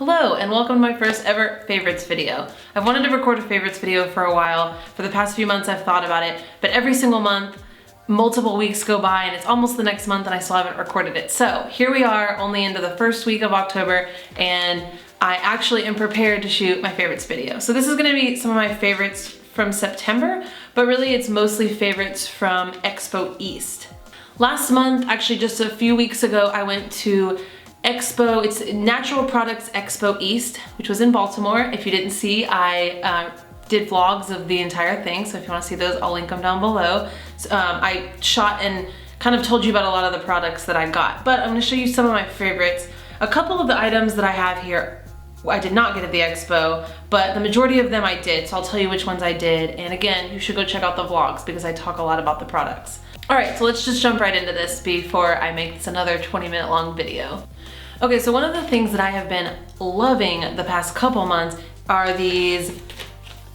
Hello and welcome to my first ever favorites video. I've wanted to record a favorites video for a while. For the past few months I've thought about it, but every single month, multiple weeks go by and it's almost the next month and I still haven't recorded it. So here we are, only into the first week of October, and I actually am prepared to shoot my favorites video. So this is gonna be some of my favorites from September, but really it's mostly favorites from Expo East. Last month, actually just a few weeks ago, I went to Expo, it's Natural Products Expo East, which was in Baltimore. If you didn't see, I did vlogs of the entire thing, so if you want to see those, I'll link them down below. I shot and kind of told you about a lot of the products that I got, but I'm going to show you some of my favorites. A couple of the items that I have here, I did not get at the Expo, but the majority of them I did, so I'll tell you which ones I did. And again, you should go check out the vlogs because I talk a lot about the products. Alright, so let's just jump right into this before I make this another 20-minute long video. Okay, so one of the things that I have been loving the past couple months are these,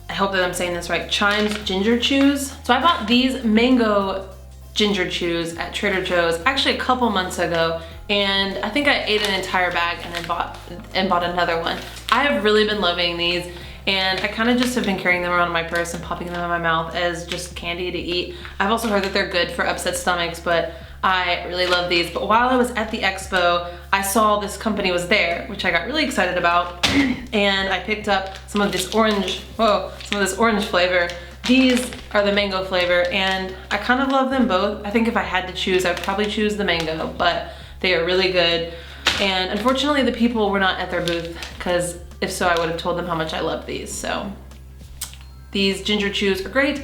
I hope that I'm saying this right, Chimes Ginger Chews. So I bought these mango ginger chews at Trader Joe's actually a couple months ago, and I think I ate an entire bag and then bought another one. I have really been loving these, and I kind of just have been carrying them around in my purse and popping them in my mouth as just candy to eat. I've also heard that they're good for upset stomachs, but I really love these. But while I was at the Expo, I saw this company was there, which I got really excited about, and I picked up some of this orange flavor. These are the mango flavor, and I kind of love them both. I think if I had to choose, I'd probably choose the mango, but they are really good. And unfortunately, the people were not at their booth, because if so, I would have told them how much I love these. So these ginger chews are great.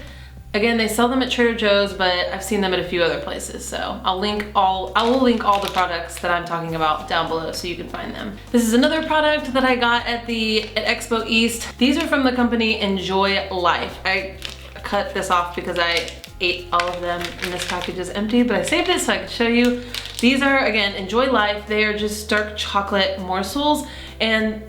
Again, they sell them at Trader Joe's, but I've seen them at a few other places. So I will link all the products that I'm talking about down below so you can find them. This is another product that I got at Expo East. These are from the company Enjoy Life. I cut this off because I ate all of them and this package is empty, but I saved it so I could show you. These are, again, Enjoy Life. They are just dark chocolate morsels, and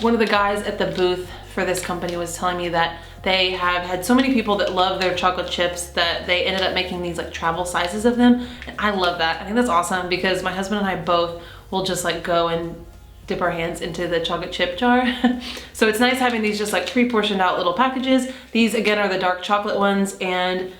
one of the guys at the booth for this company was telling me that they have had so many people that love their chocolate chips that they ended up making these like travel sizes of them, and I love that. I think that's awesome because my husband and I both will just like go and dip our hands into the chocolate chip jar. So it's nice having these just like pre-portioned out little packages. These again are the dark chocolate ones, and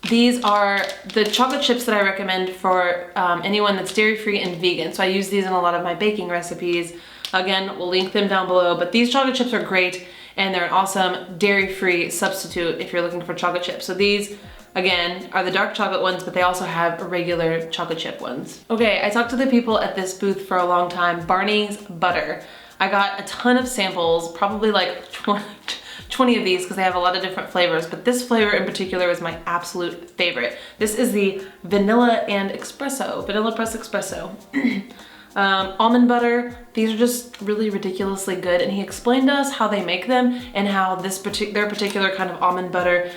these are the chocolate chips that I recommend for anyone that's dairy-free and vegan. So I use these in a lot of my baking recipes. Again, we'll link them down below, but these chocolate chips are great and they're an awesome dairy-free substitute if you're looking for chocolate chips. So these, again, are the dark chocolate ones, but they also have regular chocolate chip ones. Okay, I talked to the people at this booth for a long time. Barney's butter. I got a ton of samples, probably like 20 of these because they have a lot of different flavors, but this flavor in particular is my absolute favorite. This is the vanilla press espresso. Almond butter. These are just really ridiculously good, and he explained to us how they make them and how their particular kind of almond butter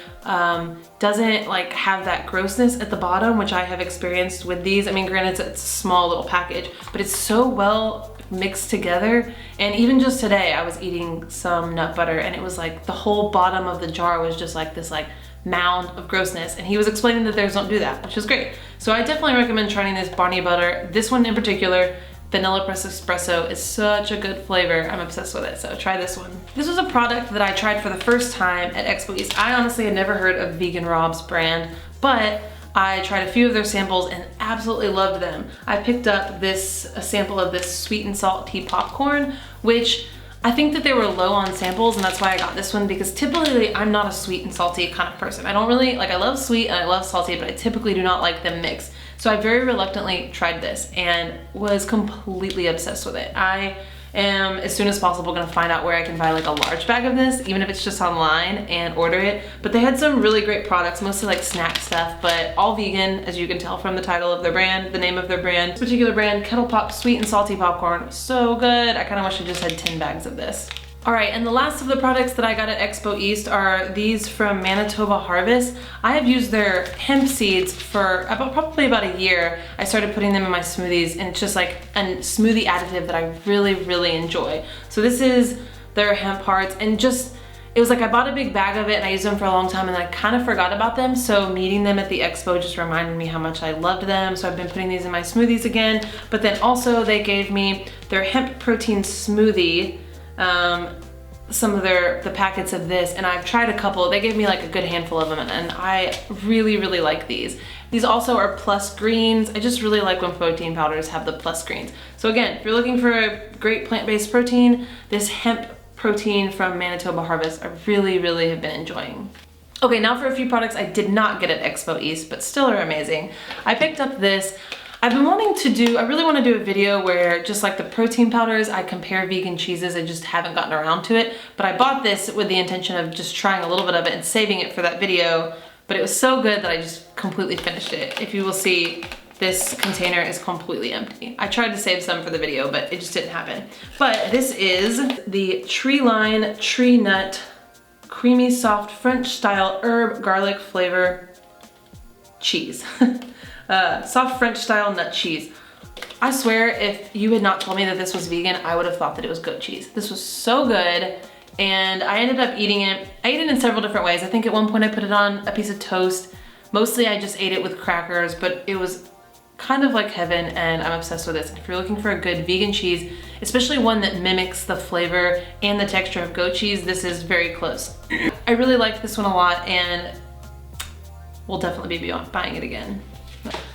doesn't like have that grossness at the bottom, which I have experienced with these. I mean, granted, it's a small little package, but it's so well mixed together. And even just today, I was eating some nut butter, and it was like the whole bottom of the jar was just like this mound of grossness, and he was explaining that theirs don't do that, which is great. So I definitely recommend trying this Barney butter. This one in particular, vanilla press espresso, is such a good flavor. I'm obsessed with it, so try this one. This was a product that I tried for the first time at Expo East. I honestly had never heard of Vegan Rob's brand, but I tried a few of their samples and absolutely loved them. I picked up a sample of this sweet and salty popcorn, which I think that they were low on samples, and that's why I got this one, because typically I'm not a sweet and salty kind of person. I don't really, I love sweet and I love salty, but I typically do not like them mixed. So I very reluctantly tried this and was completely obsessed with it. I am, as soon as possible, gonna find out where I can buy like a large bag of this, even if it's just online, and order it. But they had some really great products, mostly like snack stuff, but all vegan, as you can tell from the title of their brand, the name of their brand. This particular brand, Kettle Pop sweet and salty popcorn, so good. I kind of wish I just had 10 bags of this. All right, and the last of the products that I got at Expo East are these from Manitoba Harvest. I have used their hemp seeds for probably about a year. I started putting them in my smoothies, and it's just like a smoothie additive that I really, really enjoy. So this is their hemp hearts, and just it was like I bought a big bag of it and I used them for a long time and I kind of forgot about them. So meeting them at the expo just reminded me how much I loved them. So I've been putting these in my smoothies again. But then also they gave me their hemp protein smoothie, some of the packets of this, and I've tried a couple. They gave me like a good handful of them and I really, really like these. These also are plus greens. I just really like when protein powders have the plus greens. So again, if you're looking for a great plant-based protein, this hemp protein from Manitoba Harvest, I really, really have been enjoying. Okay, now for a few products I did not get at Expo East, but still are amazing. I picked up this. I've been wanting to do, I really want to do a video where just like the protein powders, I compare vegan cheeses. I just haven't gotten around to it, but I bought this with the intention of just trying a little bit of it and saving it for that video, but it was so good that I just completely finished it. If you will see, this container is completely empty. I tried to save some for the video, but it just didn't happen. But this is the Tree Line Tree Nut Creamy Soft French Style Herb Garlic Flavor Cheese. Soft French Style Nut Cheese. I swear if you had not told me that this was vegan, I would have thought that it was goat cheese. This was so good and I ended up eating it. I ate it in several different ways. I think at one point I put it on a piece of toast. Mostly I just ate it with crackers, but it was kind of like heaven and I'm obsessed with this. If you're looking for a good vegan cheese, especially one that mimics the flavor and the texture of goat cheese, this is very close. I really like this one a lot and we'll definitely be buying it again.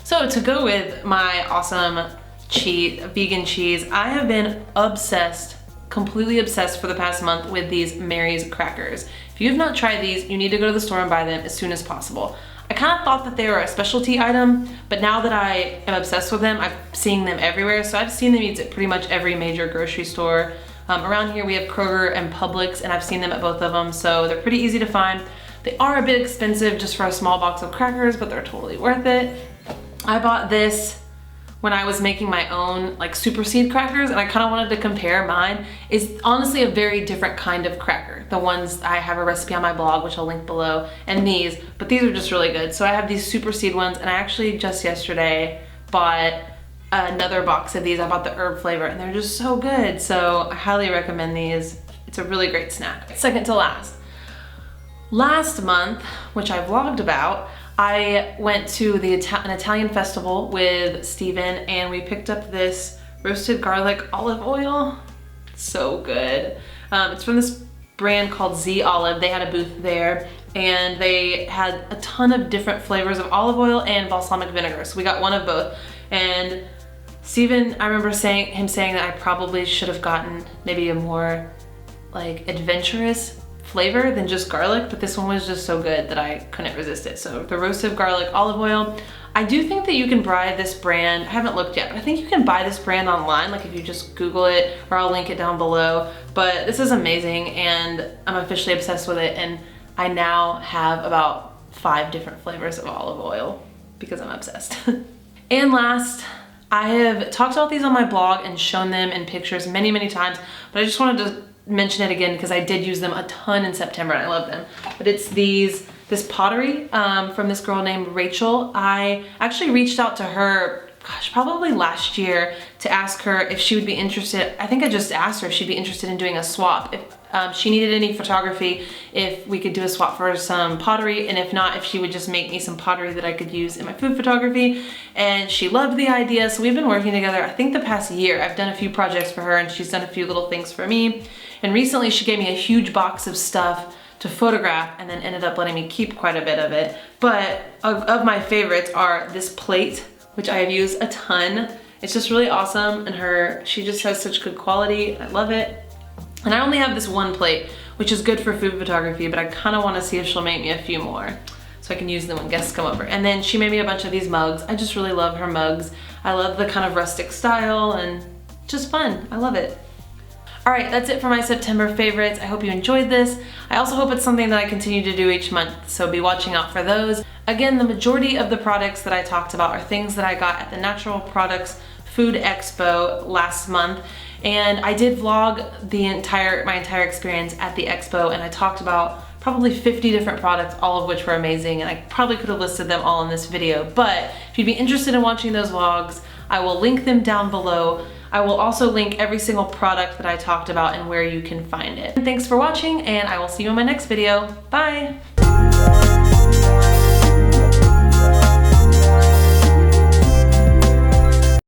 So to go with my awesome cheese, vegan cheese, I have been obsessed, completely obsessed for the past month with these Mary's crackers. If you have not tried these, you need to go to the store and buy them as soon as possible. I kind of thought that they were a specialty item, but now that I am obsessed with them, I'm seeing them everywhere. So I've seen them at pretty much every major grocery store. Around here we have Kroger and Publix, and I've seen them at both of them, so they're pretty easy to find. They are a bit expensive just for a small box of crackers, but they're totally worth it. I bought this when I was making my own like super seed crackers, and I kind of wanted to compare mine. It's honestly a very different kind of cracker. The ones, I have a recipe on my blog, which I'll link below, and these, but these are just really good. So I have these super seed ones, and I actually just yesterday bought another box of these. I bought the herb flavor, and they're just so good. So I highly recommend these. It's a really great snack. Second to last. Last month, which I vlogged about, I went to an Italian festival with Steven and we picked up this roasted garlic olive oil. So good. It's from this brand called Z Olive. They had a booth there and they had a ton of different flavors of olive oil and balsamic vinegar. So we got one of both. And Steven, I remember him saying that I probably should have gotten maybe a more like adventurous flavor than just garlic, but this one was just so good that I couldn't resist it. So the roasted garlic olive oil, I do think that you can buy this brand, I haven't looked yet, but I think you can buy this brand online, like if you just Google it, or I'll link it down below. But this is amazing and I'm officially obsessed with it, and I now have about 5 different flavors of olive oil because I'm obsessed. And last, I have talked about these on my blog and shown them in pictures many, many times, but I just wanted to mention it again because I did use them a ton in September and I love them. But it's this pottery from this girl named Rachel. I actually reached out to her, gosh, probably last year to ask her if she would be interested. I think I just asked her if she'd be interested in doing a swap. If she needed any photography, if we could do a swap for some pottery, and if not, if she would just make me some pottery that I could use in my food photography. And she loved the idea, so we've been working together, I think the past year. I've done a few projects for her and she's done a few little things for me. And recently she gave me a huge box of stuff to photograph and then ended up letting me keep quite a bit of it. But of my favorites are this plate, which I have used a ton. It's just really awesome, and she just has such good quality. I love it. And I only have this one plate, which is good for food photography, but I kind of want to see if she'll make me a few more so I can use them when guests come over. And then she made me a bunch of these mugs. I just really love her mugs. I love the kind of rustic style and just fun. I love it. All right, that's it for my September favorites. I hope you enjoyed this. I also hope it's something that I continue to do each month, so be watching out for those. Again, the majority of the products that I talked about are things that I got at the Natural Products Food Expo last month. And I did vlog my entire experience at the expo, and I talked about probably 50 different products, all of which were amazing, and I probably could have listed them all in this video. But if you'd be interested in watching those vlogs, I will link them down below. I will also link every single product that I talked about and where you can find it. Thanks for watching, and I will see you in my next video. Bye!